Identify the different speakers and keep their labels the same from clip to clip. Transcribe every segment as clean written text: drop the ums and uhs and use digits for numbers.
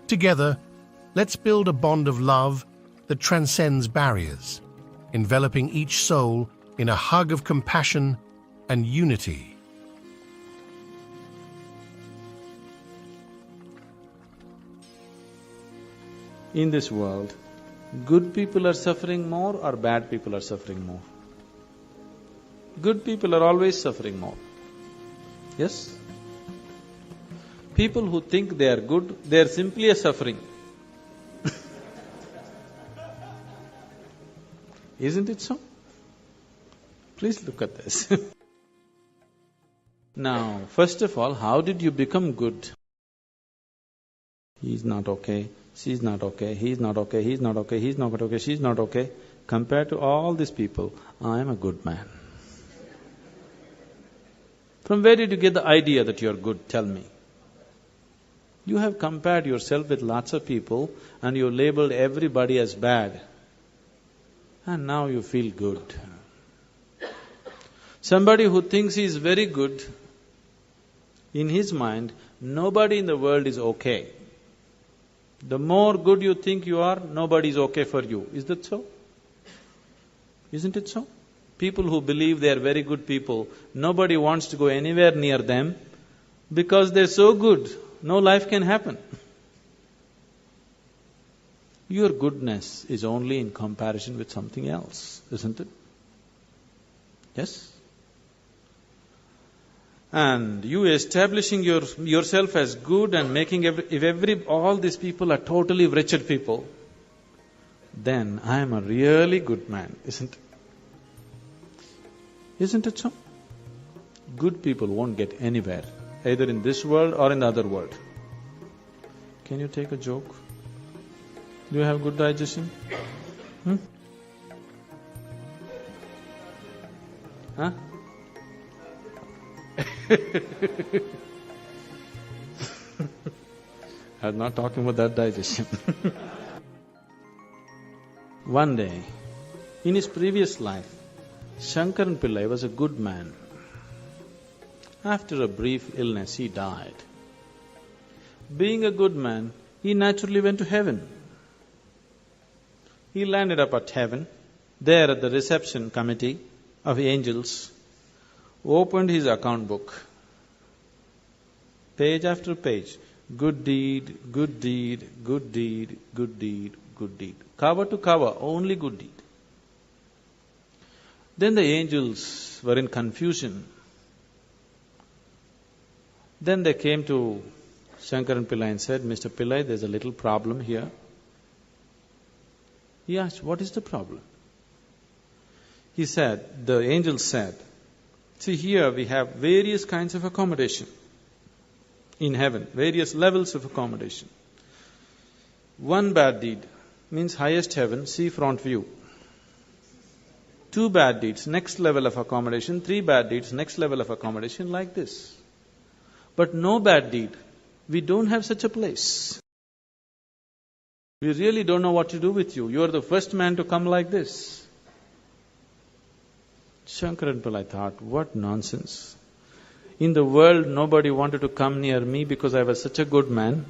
Speaker 1: Together, let's build a bond of love that transcends barriers, enveloping each soul in a hug of compassion and unity.
Speaker 2: In this world, good people are suffering more or bad people are suffering more? Good people are always suffering more. Yes? People who think they are good, they are simply a suffering. Isn't it so? Please look at this. Now, first of all, how did you become good? He's not okay, she's not okay, he's not okay, he's not okay, he's not okay, she's not okay. Compared to all these people, I am a good man. From where did you get the idea that you're good? Tell me. You have compared yourself with lots of people and you labeled everybody as bad. And now you feel good. Somebody who thinks he is very good, in his mind, nobody in the world is okay. The more good you think you are, nobody is okay for you. Is that so? Isn't it so? People who believe they are very good people, nobody wants to go anywhere near them because they're so good, no life can happen. Your goodness is only in comparison with something else, isn't it? Yes? And you establishing yourself as good and making all these people are totally wretched people, then I am a really good man, isn't it? Isn't it so? Good people won't get anywhere, either in this world or in the other world. Can you take a joke? Do you have good digestion? Huh? I'm not talking about that digestion. One day, in his previous life, Shankaran Pillai was a good man. After a brief illness, he died. Being a good man, he naturally went to heaven. He landed up at heaven, there at the reception committee of angels, opened his account book. Page after page, good deed, good deed, good deed, good deed, good deed. Cover to cover, only good deed. Then the angels were in confusion. Then they came to Shankaran Pillai and said, Mr. Pillai, there's a little problem here. He asked, what is the problem? He said, the angels said, see here we have various kinds of accommodation in heaven, various levels of accommodation. One bad deed means highest heaven, sea front view. 2 bad deeds, next level of accommodation, 3 bad deeds, next level of accommodation, like this. But no bad deed, we don't have such a place. We really don't know what to do with you. You are the first man to come like this. Shankaran Pillai thought, what nonsense. In the world, nobody wanted to come near me because I was such a good man.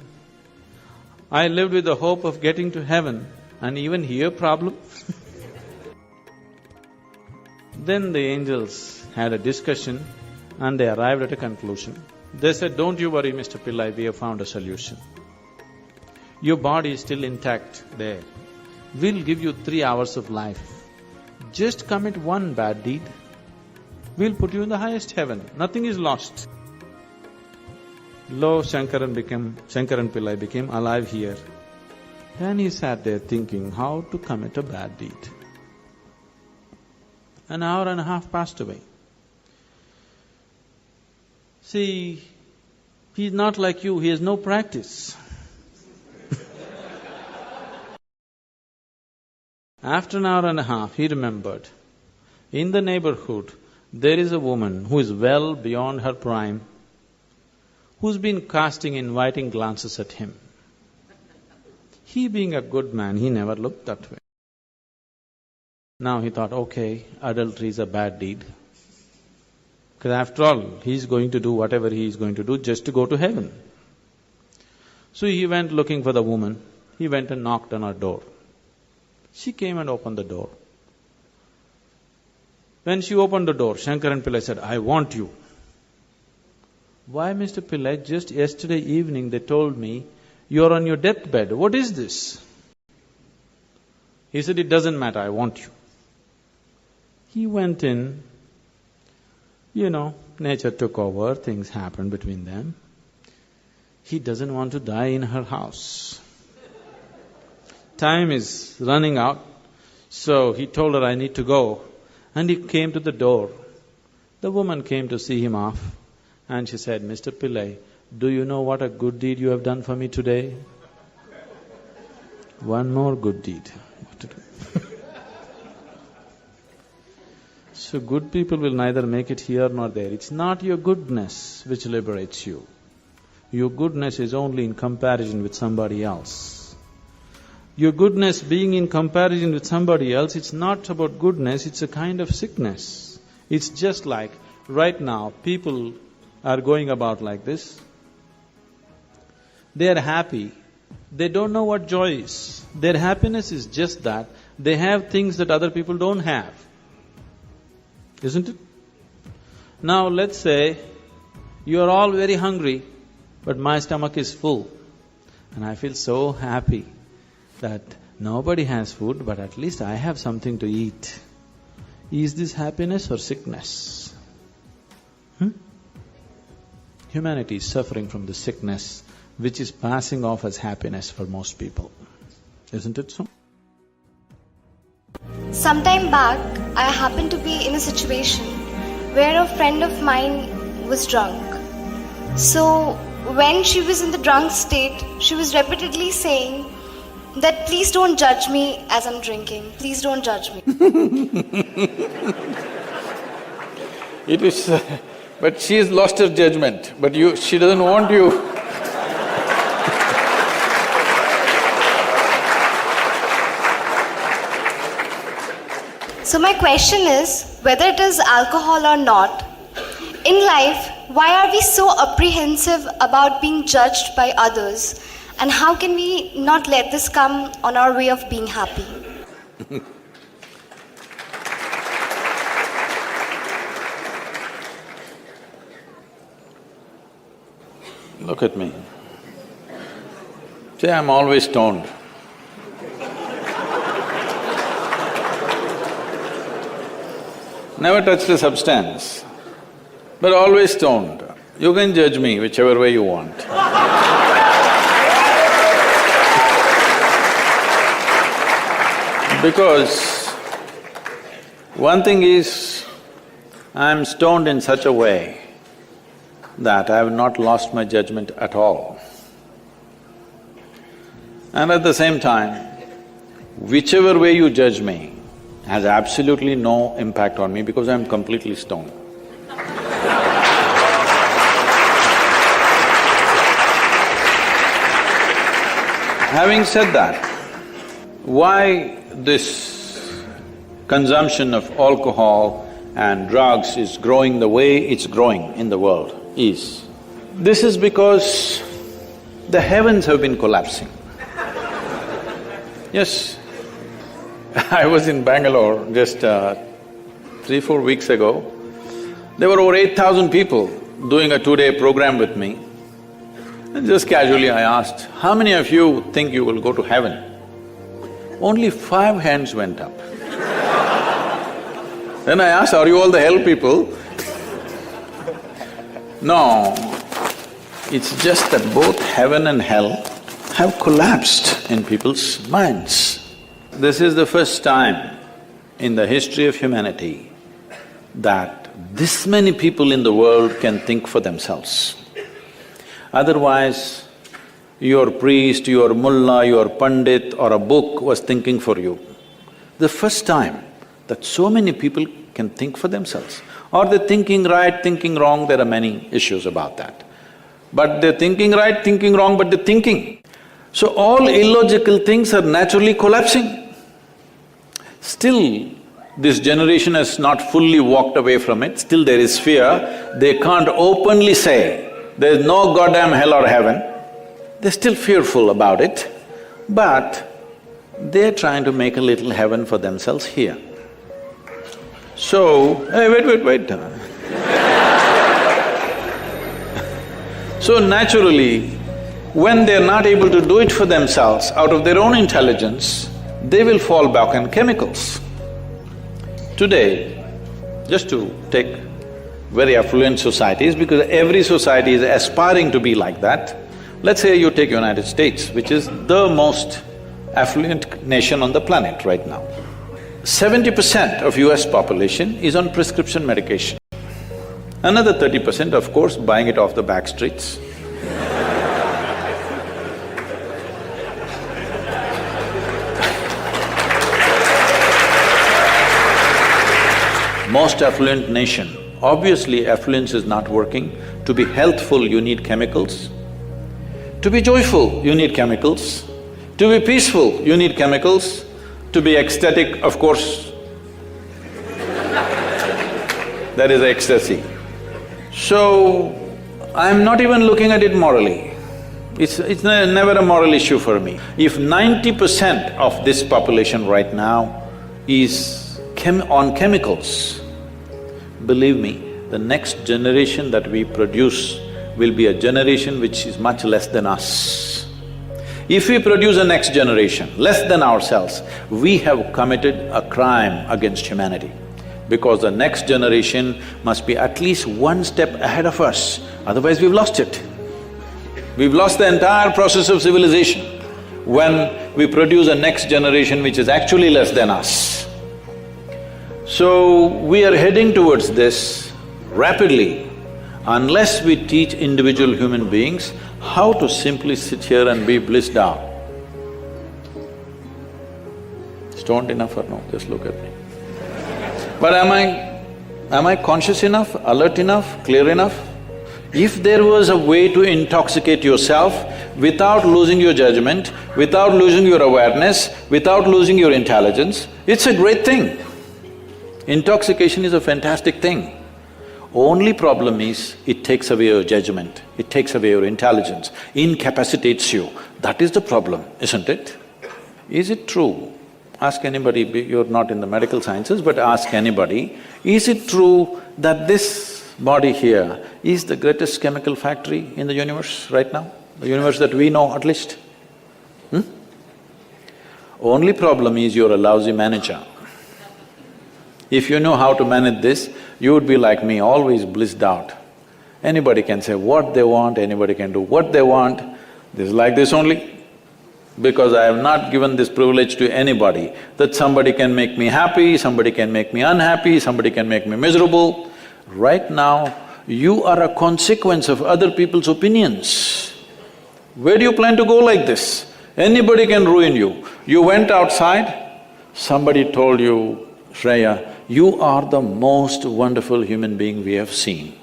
Speaker 2: I lived with the hope of getting to heaven, and even here problem. Then the angels had a discussion and they arrived at a conclusion. They said, don't you worry, Mr. Pillai, we have found a solution. Your body is still intact there. We'll give you 3 hours of life. Just commit one bad deed. We'll put you in the highest heaven. Nothing is lost. Lo, Shankaran Pillai became alive here. Then he sat there thinking how to commit a bad deed. An hour and a half passed away. See, he's not like you, he has no practice. After an hour and a half, he remembered, in the neighborhood, there is a woman who is well beyond her prime, who's been casting inviting glances at him. He being a good man, he never looked that way. Now he thought, okay, adultery is a bad deed. Because after all, he's going to do whatever he is going to do just to go to heaven. So he went looking for the woman. He went and knocked on her door. She came and opened the door. When she opened the door, Shankaran Pillai said, "I want you." "Why, Mr. Pillai, just yesterday evening they told me, you're on your deathbed, what is this?" He said, "It doesn't matter, I want you." He went in, nature took over, things happened between them. He doesn't want to die in her house. Time is running out, so he told her, "I need to go." And he came to the door. The woman came to see him off, and she said, "Mr. Pillai, do you know what a good deed you have done for me today?" "One more good deed." What to do? So good people will neither make it here nor there. It's not your goodness which liberates you. Your goodness is only in comparison with somebody else. Your goodness being in comparison with somebody else, it's not about goodness, it's a kind of sickness. It's just like, right now, people are going about like this. They are happy. They don't know what joy is. Their happiness is just that they have things that other people don't have. Isn't it? Now let's say, you are all very hungry, but my stomach is full, and I feel so happy that nobody has food, but at least I have something to eat. Is this happiness or sickness? Humanity is suffering from the sickness which is passing off as happiness for most people. Isn't it so?
Speaker 3: Sometime back, I happened to be in a situation where a friend of mine was drunk. So, when she was in the drunk state, she was repeatedly saying that, "Please don't judge me as I'm drinking. Please don't judge me."
Speaker 4: It is… but she has lost her judgment, but she doesn't want you.
Speaker 3: So my question is, whether it is alcohol or not, in life, why are we so apprehensive about being judged by others? And how can we not let this come on our way of being happy?
Speaker 4: Look at me. Say, I'm always stoned. Never touched a substance, but always stoned. You can judge me whichever way you want. Because one thing is, I'm stoned in such a way that I have not lost my judgment at all. And at the same time, whichever way you judge me has absolutely no impact on me because I'm completely stoned. Having said that, why this consumption of alcohol and drugs is growing the way it's growing in the world is, this is because the heavens have been collapsing. Yes, I was in Bangalore just 3-4 weeks ago. There were over 8,000 people doing a 2-day program with me. And just casually I asked, "How many of you think you will go to heaven?" Only 5 hands went up. Then I asked, "Are you all the hell people?" No, it's just that both heaven and hell have collapsed in people's minds. This is the first time in the history of humanity that this many people in the world can think for themselves. Otherwise, your priest, your mullah, your pandit or a book was thinking for you. The first time that so many people can think for themselves. Are they thinking right, thinking wrong? There are many issues about that. But they're thinking right, thinking wrong, but they're thinking. So all illogical things are naturally collapsing. Still, this generation has not fully walked away from it, still there is fear. They can't openly say, there's no goddamn hell or heaven. They're still fearful about it, but they're trying to make a little heaven for themselves here. So, hey, wait. So naturally, when they're not able to do it for themselves out of their own intelligence, they will fall back on chemicals. Today, just to take very affluent societies, because every society is aspiring to be like that, let's say you take United States, which is the most affluent nation on the planet right now. 70% of US population is on prescription medication. Another 30%, of course, buying it off the back streets. Most affluent nation, obviously affluence is not working. To be healthful, you need chemicals. To be joyful, you need chemicals. To be peaceful, you need chemicals. To be ecstatic, of course, that is ecstasy. So, I'm not even looking at it morally. It's never a moral issue for me. If 90% of this population right now is on chemicals, believe me, the next generation that we produce will be a generation which is much less than us. If we produce a next generation less than ourselves, we have committed a crime against humanity, because the next generation must be at least one step ahead of us, otherwise we've lost it. We've lost the entire process of civilization when we produce a next generation which is actually less than us. So, we are heading towards this rapidly unless we teach individual human beings how to simply sit here and be blissed out. Stoned enough or no? Just look at me. But am I conscious enough, alert enough, clear enough? If there was a way to intoxicate yourself without losing your judgment, without losing your awareness, without losing your intelligence, it's a great thing. Intoxication is a fantastic thing. Only problem is, it takes away your judgment, it takes away your intelligence, incapacitates you. That is the problem, isn't it? Is it true? Ask anybody, you're not in the medical sciences, but ask anybody, is it true that this body here is the greatest chemical factory in the universe right now? The universe that we know at least? Only problem is you're a lousy manager. If you know how to manage this, you would be like me, always blissed out. Anybody can say what they want, anybody can do what they want. This is like this only. Because I have not given this privilege to anybody, that somebody can make me happy, somebody can make me unhappy, somebody can make me miserable. Right now, you are a consequence of other people's opinions. Where do you plan to go like this? Anybody can ruin you. You went outside, somebody told you, Shreya, you are the most wonderful human being we have seen.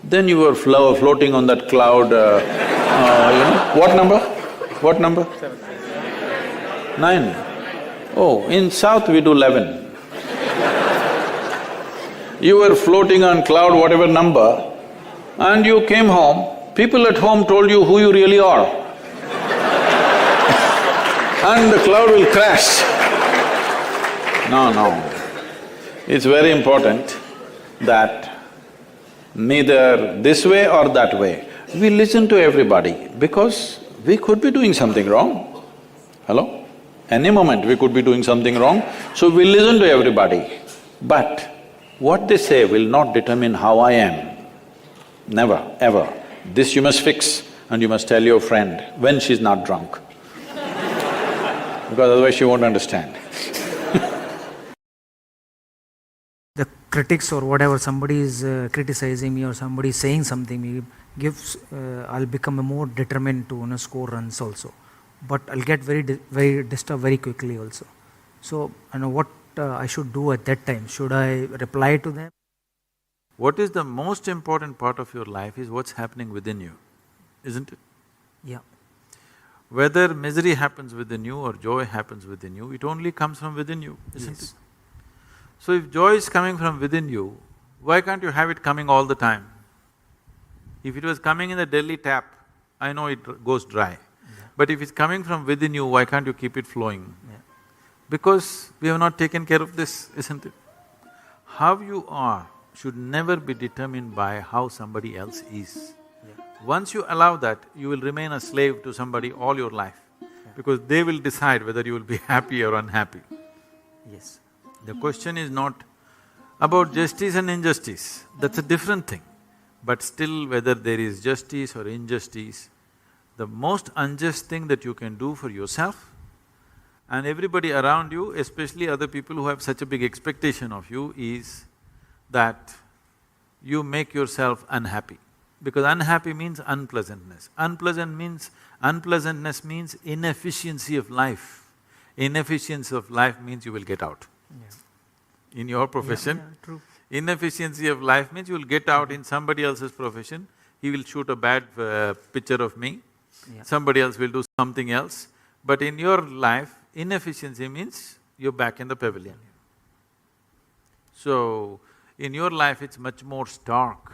Speaker 4: Then you were floating on that cloud, what number? What number? 9. Oh, in South we do 11. You were floating on cloud whatever number, and you came home, people at home told you who you really are. And the cloud will crash. No. It's very important that neither this way or that way, we listen to everybody, because we could be doing something wrong. Hello? Any moment we could be doing something wrong, so we listen to everybody. But what they say will not determine how I am. Never, ever. This you must fix, and you must tell your friend when she's not drunk. Because otherwise she won't understand.
Speaker 5: The critics or whatever, somebody is criticizing me or somebody is saying something, I'll become more determined to score runs also. But I'll get very disturbed very quickly also. So, what I should do at that time? Should I reply to them?
Speaker 4: What is the most important part of your life is what's happening within you, isn't it?
Speaker 5: Yeah.
Speaker 4: Whether misery happens within you or joy happens within you, it only comes from within you, isn't it? So if joy is coming from within you, why can't you have it coming all the time? If it was coming in the Delhi tap, I know it goes dry. But if it's coming from within you, why can't you keep it flowing?
Speaker 5: Yeah.
Speaker 4: Because we have not taken care of this, isn't it? How you are should never be determined by how somebody else is.
Speaker 5: Yeah.
Speaker 4: Once you allow that, you will remain a slave to somebody all your life, because they will decide whether you will be happy or unhappy.
Speaker 5: Yes.
Speaker 4: The question is not about justice and injustice, that's a different thing. But still, whether there is justice or injustice, the most unjust thing that you can do for yourself and everybody around you, especially other people who have such a big expectation of you, is that you make yourself unhappy. Because unhappy means unpleasantness. Unpleasantness means inefficiency of life. Inefficiency of life means you will get out.
Speaker 5: Yeah.
Speaker 4: In your profession,
Speaker 5: True.
Speaker 4: inefficiency of life means you will get out in somebody else's profession, he will shoot a bad picture of me, somebody else will do something else. But in your life, inefficiency means you're back in the pavilion. So, in your life it's much more stark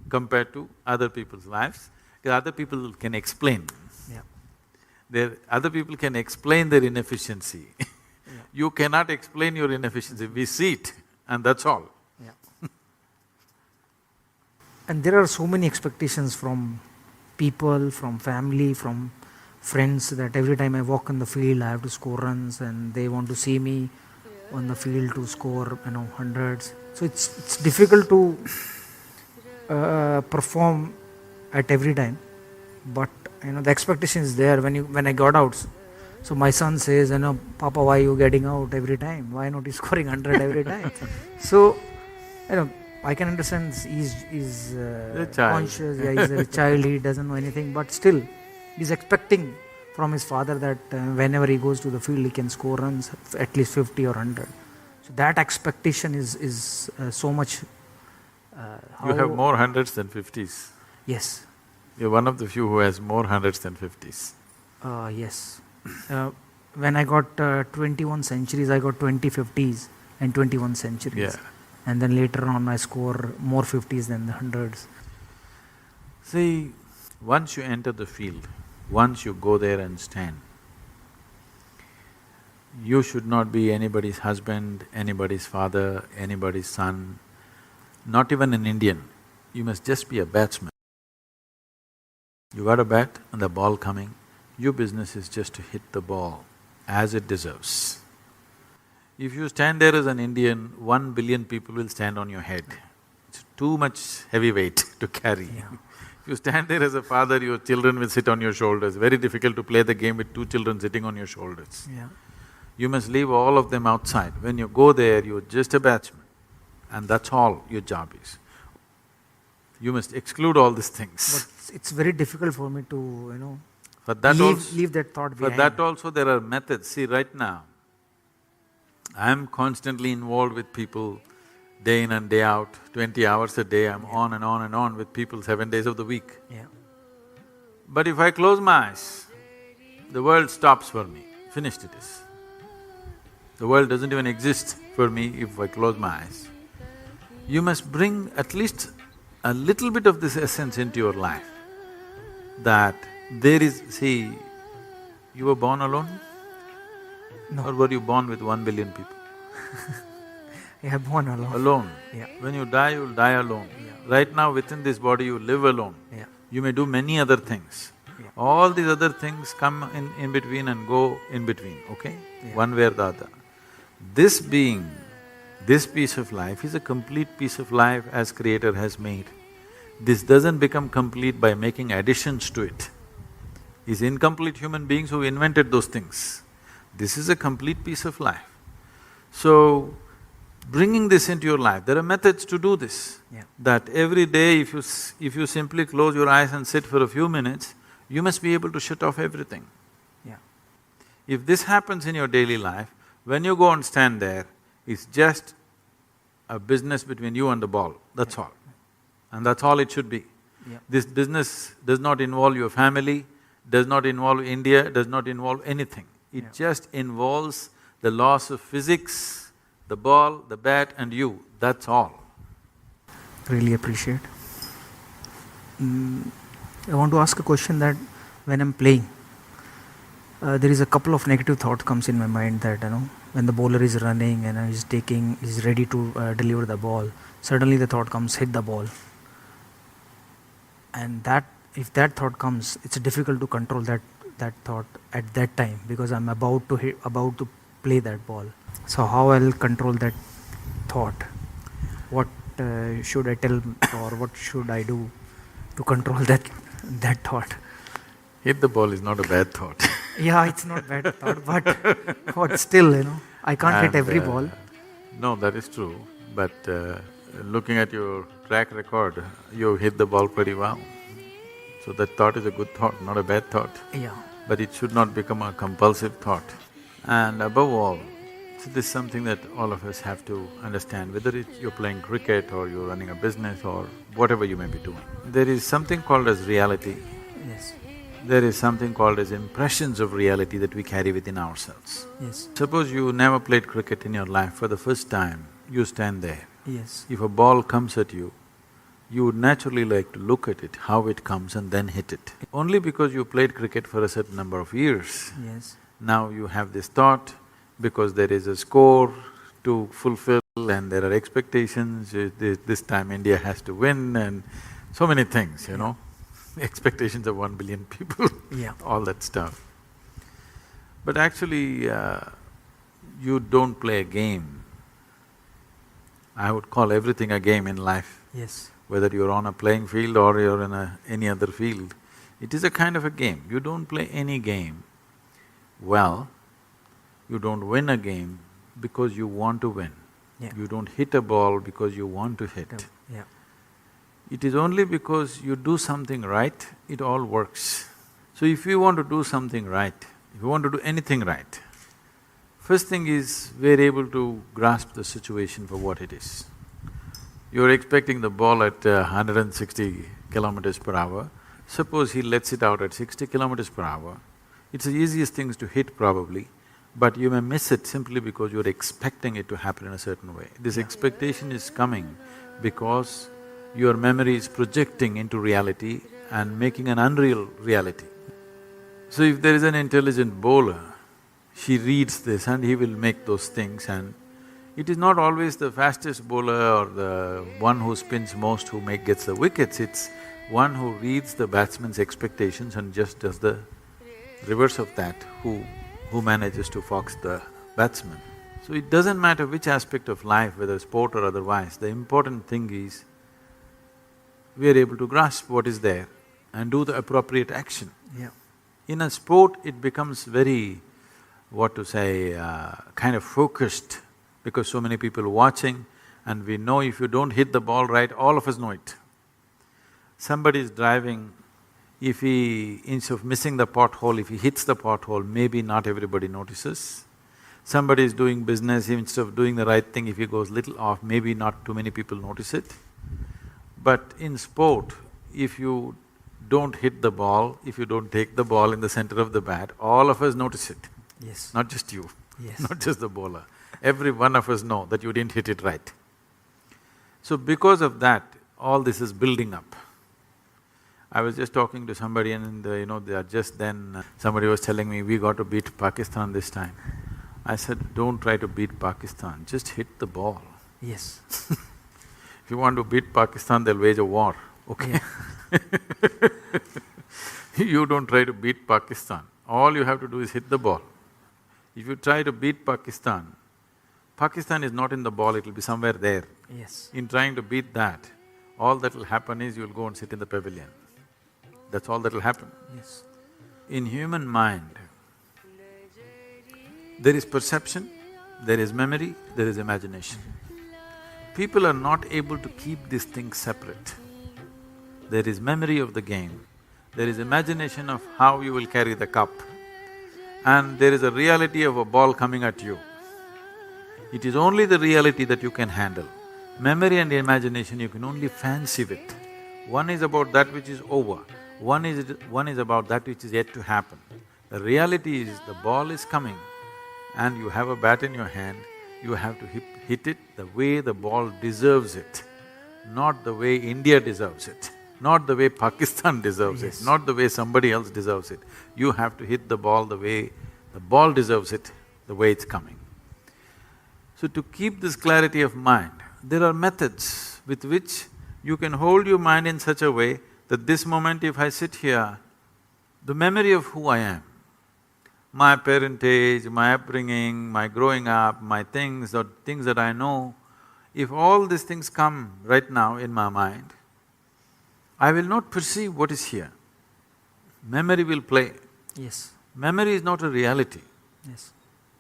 Speaker 4: compared to other people's lives, because other people can explain.
Speaker 5: Yeah.
Speaker 4: Other people can explain their inefficiency. You cannot explain your inefficiency, we see it and that's all.
Speaker 5: Yeah. And there are so many expectations from people, from family, from friends, that every time I walk in the field I have to score runs, and they want to see me on the field to score, hundreds. So it's difficult to perform at every time, but the expectation is there when I got out. So my son says, Papa, why are you getting out every time? Why not you scoring 100 every time? So, I can understand he's conscious, he's a child, he doesn't know anything, but still, he's expecting from his father that whenever he goes to the field, he can score runs, at least 50 or 100. So that expectation is so much…
Speaker 4: You have more hundreds than fifties.
Speaker 5: Yes.
Speaker 4: You're one of the few who has more hundreds than fifties.
Speaker 5: Yes. When I got 21 centuries, I got 20 50s and 21 centuries.
Speaker 4: Yeah.
Speaker 5: And then later on I score more 50s than the hundreds.
Speaker 4: See, once you enter the field, once you go there and stand, you should not be anybody's husband, anybody's father, anybody's son, not even an Indian. You must just be a batsman. You got a bat and the ball coming, your business is just to hit the ball as it deserves. If you stand there as an Indian, 1 billion people will stand on your head. It's too much heavy weight to carry. If you stand there as a father, your children will sit on your shoulders. Very difficult to play the game with 2 children sitting on your shoulders. You must leave all of them outside. When you go there, you're just a batsman, and that's all your job is. You must exclude all these things.
Speaker 5: But it's very difficult for me to,
Speaker 4: For that
Speaker 5: leave that thought behind.
Speaker 4: For that also there are methods. See, right now, I'm constantly involved with people day in and day out, 20 hours a day, I'm on and on and on with people 7 days of the week. But if I close my eyes, the world stops for me, finished it is. The world doesn't even exist for me if I close my eyes. You must bring at least a little bit of this essence into your life, that there is… See, you were born alone?
Speaker 5: No.
Speaker 4: Or were you born with 1 billion people?
Speaker 5: Born alone.
Speaker 4: Alone.
Speaker 5: Yeah.
Speaker 4: When you die, you'll die alone. Right now, within this body, you live alone. You may do many other things. All these other things come in between and go in between, okay? One way or the other. This being, this piece of life is a complete piece of life as Creator has made. This doesn't become complete by making additions to it. It's incomplete human beings who invented those things. This is a complete piece of life. So, bringing this into your life, there are methods to do this. That every day if you simply close your eyes and sit for a few minutes, you must be able to shut off everything. If this happens in your daily life, when you go and stand there, it's just a business between you and the ball, that's all. And that's all it should be. This business does not involve your family, does not involve India, does not involve anything. It just involves the laws of physics, the ball, the bat and you, that's all.
Speaker 5: Really appreciate. I want to ask a question that when I'm playing, there is a couple of negative thoughts comes in my mind that, when the bowler is running and he's ready to deliver the ball, suddenly the thought comes, hit the ball. And that, if that thought comes, it's difficult to control that thought at that time, because I'm about to play that ball. So how I'll control that thought? What should I tell, or what should I do to control that thought?
Speaker 4: Hit the ball is not a bad thought.
Speaker 5: Yeah, it's not bad thought, but still, I can't hit every ball.
Speaker 4: No, that is true, but looking at your track record, you hit the ball pretty well. So that thought is a good thought, not a bad thought.
Speaker 5: Yeah.
Speaker 4: But it should not become a compulsive thought. And above all, so this is something that all of us have to understand, whether you're playing cricket or you're running a business or whatever you may be doing. There is something called as reality.
Speaker 5: Yes.
Speaker 4: There is something called as impressions of reality that we carry within ourselves.
Speaker 5: Yes.
Speaker 4: Suppose you never played cricket in your life, for the first time, you stand there.
Speaker 5: Yes.
Speaker 4: If a ball comes at you, you would naturally like to look at it, how it comes and then hit it. Only because you played cricket for a certain number of years,
Speaker 5: Yes.
Speaker 4: now you have this thought, because there is a score to fulfill and there are expectations, this time India has to win and so many things, expectations of 1 billion people,
Speaker 5: Yeah.
Speaker 4: all that stuff. But actually, you don't play a game. I would call everything a game in life.
Speaker 5: Yes.
Speaker 4: Whether you're on a playing field or you're in any other field, it is a kind of a game. You don't play any game well, you don't win a game because you want to win.
Speaker 5: Yeah.
Speaker 4: You don't hit a ball because you want to hit.
Speaker 5: Yeah.
Speaker 4: It is only because you do something right, it all works. So if you want to do something right, if you want to do anything right, first thing is we're able to grasp the situation for what it is. You're expecting the ball at 160 kilometers per hour. Suppose he lets it out at 60 kilometers per hour. It's the easiest things to hit probably, but you may miss it simply because you're expecting it to happen in a certain way. This expectation is coming because your memory is projecting into reality and making an unreal reality. So if there is an intelligent bowler, he reads this and he will make those things, and it is not always the fastest bowler or the one who spins most who gets the wickets, it's one who reads the batsman's expectations and just does the reverse of that, who manages to fox the batsman. So it doesn't matter which aspect of life, whether sport or otherwise, the important thing is we are able to grasp what is there and do the appropriate action.
Speaker 5: Yeah.
Speaker 4: In a sport, it becomes very, kind of focused, because so many people watching, and we know if you don't hit the ball right, all of us know it. Somebody is driving, if he, instead of missing the pothole, if he hits the pothole, maybe not everybody notices. Somebody is doing business, instead of doing the right thing, if he goes little off, maybe not too many people notice it. But in sport, if you don't hit the ball, if you don't take the ball in the center of the bat, all of us notice it.
Speaker 5: Yes.
Speaker 4: Not just you,
Speaker 5: Yes.
Speaker 4: not just the bowler. Every one of us know that you didn't hit it right. So because of that, all this is building up. I was just talking to somebody and they are just then… somebody was telling me, we got to beat Pakistan this time. I said, don't try to beat Pakistan, just hit the ball.
Speaker 5: Yes.
Speaker 4: If you want to beat Pakistan, they'll wage a war, okay? You don't try to beat Pakistan, all you have to do is hit the ball. If you try to beat Pakistan, Pakistan is not in the ball, it'll be somewhere there.
Speaker 5: Yes.
Speaker 4: In trying to beat that, all that'll happen is you'll go and sit in the pavilion. That's all that'll happen.
Speaker 5: Yes.
Speaker 4: In human mind, there is perception, there is memory, there is imagination. People are not able to keep these things separate. There is memory of the game, there is imagination of how you will carry the cup, and there is a reality of a ball coming at you. It is only the reality that you can handle. Memory and imagination, you can only fancy with. One is about that which is over, one is about that which is yet to happen. The reality is the ball is coming and you have a bat in your hand, you have to hit it the way the ball deserves it, not the way India deserves it. not the way Pakistan deserves
Speaker 5: Yes.
Speaker 4: it, not the way somebody else deserves it. You have to hit the ball the way the ball deserves it, the way it's coming. So to keep this clarity of mind, there are methods with which you can hold your mind in such a way that this moment if I sit here, the memory of who I am, my parentage, my upbringing, my growing up, my things or things that I know, if all these things come right now in my mind, I will not perceive what is here. Memory will play.
Speaker 5: Yes,
Speaker 4: Memory is not a reality
Speaker 5: yes,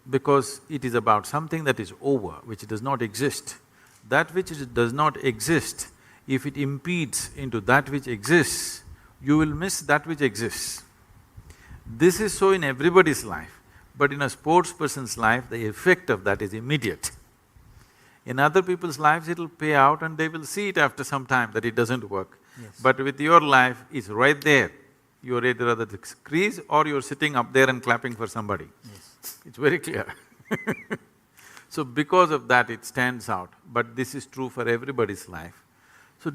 Speaker 4: because it is about something that is over, which does not exist. That which does not exist, if it impedes into that which exists, you will miss that which exists. This is so in everybody's life, but in a sports person's life, the effect of that is immediate. In other people's lives, it'll pay out and they will see it after some time that it doesn't work.
Speaker 5: Yes.
Speaker 4: But with your life, it's right there. You're either at the crease or you're sitting up there and clapping for somebody.
Speaker 5: yes.
Speaker 4: It's very clear. So because of that, it stands out, but this is true for everybody's life. So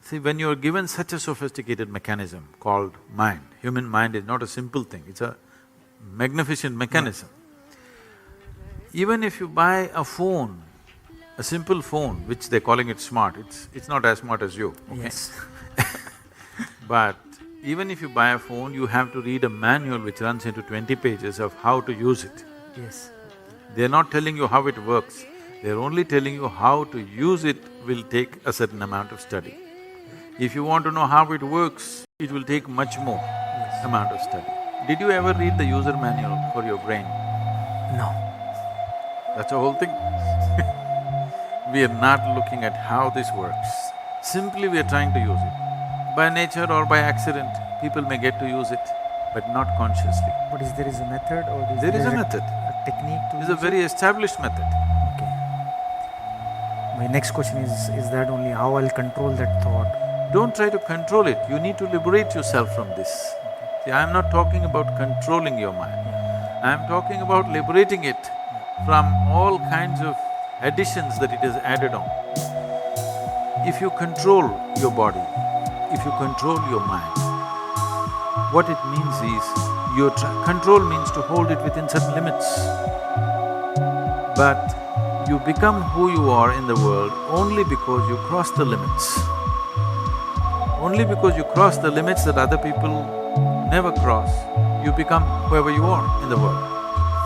Speaker 4: see, when you're given such a sophisticated mechanism called mind, human mind is not a simple thing, it's a magnificent mechanism. Even if you buy a phone, a simple phone, which they're calling it smart, it's not as smart as you, okay?
Speaker 5: Yes.
Speaker 4: But even if you buy a phone, you have to read a manual which runs into 20 pages of how to use it.
Speaker 5: Yes,
Speaker 4: They're not telling you how it works, they're only telling you how to use it will take a certain amount of study. If you want to know how it works, it will take much more amount of study. Did you ever read the user manual for your brain?
Speaker 5: no,
Speaker 4: That's the whole thing. We are not looking at how this works. Simply we are trying to use it. By nature or by accident, people may get to use it, but not consciously.
Speaker 5: but is there a method or
Speaker 4: There is a method.
Speaker 5: a technique to
Speaker 4: It's a
Speaker 5: use
Speaker 4: very established method.
Speaker 5: it? Okay. My next question is that only how I'll control that thought?
Speaker 4: Don't try to control it, you need to liberate yourself from this. See, I'm not talking about controlling your mind, I'm talking about liberating it from all kinds of additions that it has added on. If you control your body, if you control your mind, what it means is, control means to hold it within certain limits. But you become who you are in the world only because you cross the limits. Only because you cross the limits that other people never cross, you become whoever you are in the world.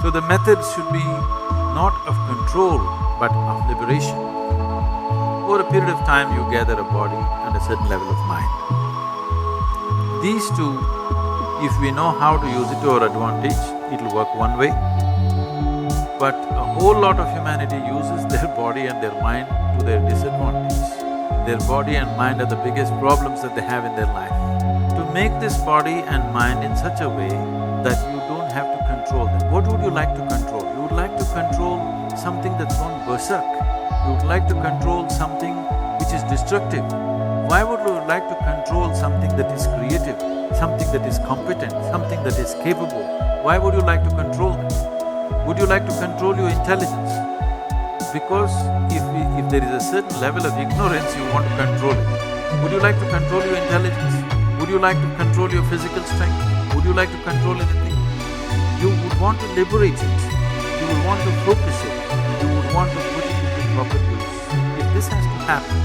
Speaker 4: So the method should be not of control, but of liberation. Over a period of time, you gather a body and a certain level of mind. These two, if we know how to use it to our advantage, it'll work one way. But a whole lot of humanity uses their body and their mind to their disadvantage. Their body and mind are the biggest problems that they have in their life. To make this body and mind in such a way that you don't have to control them. What would you like to control? You would like to control something that's gone berserk. You would like to control something which is destructive. Why would you like to control something that is creative, something that is competent, something that is capable? Why would you like to control that? Would you like to control your intelligence? Because if there is a certain level of ignorance, you want to control it. Would you like to control your intelligence? Would you like to control your physical strength? Would you like to control anything? You would want to liberate it. You would want to focus it. You would want to put it into proper use. If this has to happen,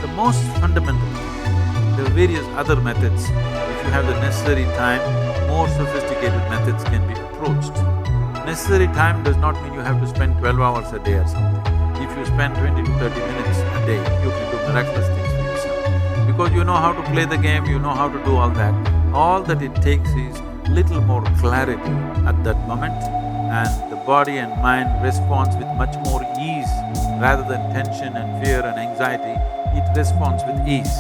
Speaker 4: the most fundamental, there are various other methods. If you have the necessary time, more sophisticated methods can be approached. Necessary time does not mean you have to spend 12 hours a day or something. If you spend 20 to 30 minutes a day, you can do miraculous things for yourself. Because you know how to play the game, you know how to do all that. All that it takes is little more clarity at that moment, and the body and mind responds with much more ease. Rather than tension and fear and anxiety, it responds with ease.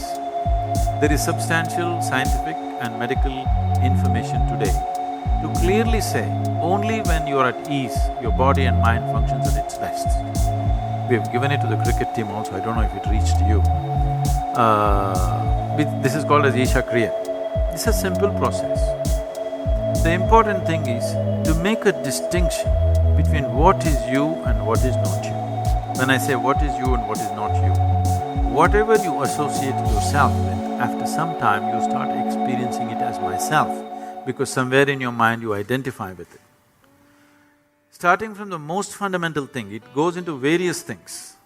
Speaker 4: There is substantial scientific and medical information today to clearly say, only when you are at ease, your body and mind functions at its best. We have given it to the cricket team also, I don't know if it reached you. This is called as Isha Kriya. It's a simple process. The important thing is to make a distinction between what is you and what is not you. When I say what is you and what is not you, whatever you associate yourself with after some time you start experiencing it as myself, because somewhere in your mind you identify with it. Starting from the most fundamental thing, it goes into various things,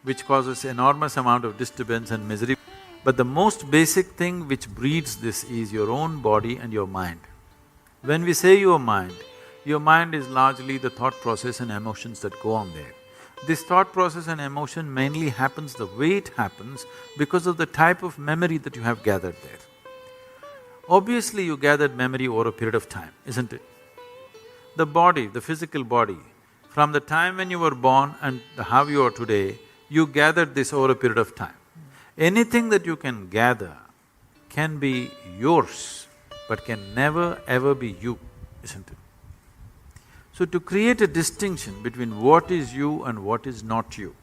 Speaker 4: which causes enormous amount of disturbance and misery. But the most basic thing which breeds this is your own body and your mind. When we say your mind is largely the thought process and emotions that go on there. This thought process and emotion mainly happens the way it happens because of the type of memory that you have gathered there. Obviously, you gathered memory over a period of time, isn't it? The body, the physical body, from the time when you were born and how you are today, you gathered this over a period of time. Anything that you can gather can be yours, but can never ever be you, isn't it? So to create a distinction between what is you and what is not you,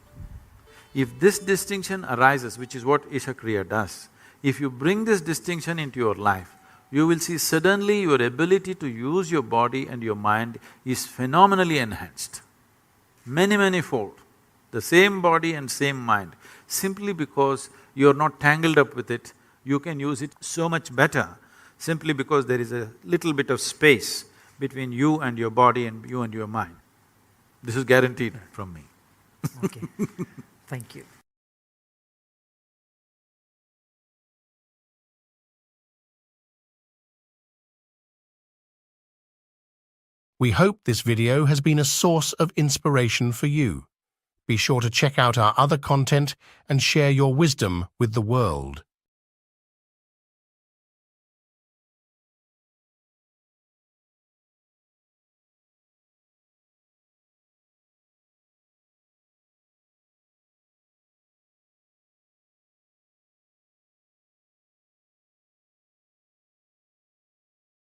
Speaker 4: if this distinction arises, which is what Isha Kriya does, if you bring this distinction into your life, you will see suddenly your ability to use your body and your mind is phenomenally enhanced, many fold. The same body and same mind, simply because you're not tangled up with it, you can use it so much better, simply because there is a little bit of space between you and your body and you and your mind. This is guaranteed from me.
Speaker 5: Okay, thank you.
Speaker 1: We hope this video has been a source of inspiration for you. Be sure to check out our other content and share your wisdom with the world.